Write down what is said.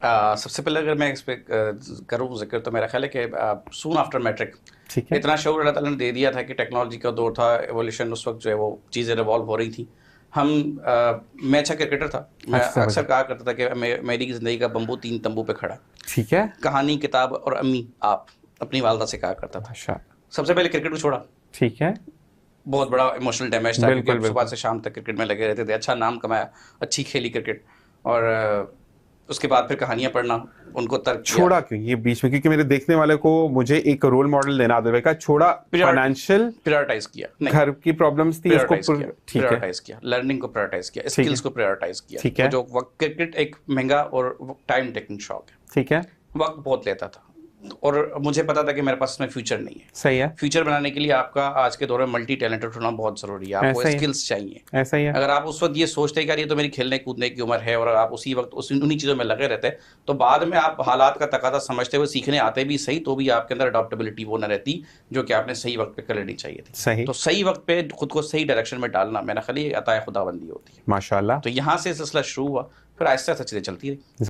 सबसे पहले अगर मैं इस पे करूँ जिक्र, तो मेरा ख्याल है कि सून आफ्टर मैट्रिक ठीक है। इतना शौर अल्लाह ताला ने दे दिया था कि टेक्नोलॉजी का दौर था, एवोल्यूशन, उस वक्त जो है वो चीज़ें रिवॉल्व हो रही थी। मैं अच्छा क्रिकेटर था। मैं अच्छा समझ। अक्सर कहा करता था कि मेरी ज़िंदगी का बम्बू 3 तंबू पे खड़ा। ठीक है। कहानी, किताब और अम्मी आप, अपनी वालदा से कहा करता था। अच्छा। सबसे पहले क्रिकेट को छोड़ा, ठीक है। बहुत बड़ा इमोशनल डैमेज था, क्योंकि बिल्कुल हम सुबह बिल्कुल। से शाम तक क्रिकेट में लगे रहते थे। अच्छा नाम कमाया, अच्छी खेली क्रिकेट, और उसके बाद फिर कहानियाँ पढ़ना, उनको तर्क किया। छोड़ा क्यों ये बीच में? क्योंकि मेरे देखने वाले को मुझे एक रोल मॉडल देना आदर का। छोड़ा फाइनेंशियल, प्रायोरिटाइज किया, नहीं, घर की प्रॉब्लम्स थी उसको प्रायोरिटाइज किया, ठीक है। प्रायोरिटाइज किया, लर्निंग को प्रायोरिटाइज किया, ठीक है। स्किल्स को प्रायोरिटाइज किया। ठीक वो है। जो वक्त, क्रिकेट एक महंगा और टाइम टेकिंग शौक है, ठीक है। वक्त बहुत लेता था, और मुझे पता था कि मेरे पास इसमें फ्यूचर नहीं है। सही है। फ्यूचर बनाने के लिए आपका आज के दौर में मल्टी टैलेंटेड होना बहुत ज़रूरी है, आपको ऐसा ही है। स्किल्स चाहिए। ऐसा ही है। अगर आप उस वक्त ये सोचते कि यार ये तो मेरी खेलने कूदने की उम्र है, और आप उसी वक्त उन्हीं चीज़ों में लगे रहते, तो बाद में आप हालात का तकाजा समझते हुए सीखने आते भी सही, तो भी आपके अंदर अडॉप्टेबिलिटी वो न रहती जो कि आपने सही वक्त पे कर लेनी चाहिए थी। सही। तो सही वक्त पे खुद को सही डायरेक्शन में डालना, मेरा ख्याल ये अताए खुदाबंदी होती है। माशाल्लाह। तो यहाँ से सिलसिला शुरू हुआ, फिर आहिस्ता आहिस्ता चीज़ें चलती रही।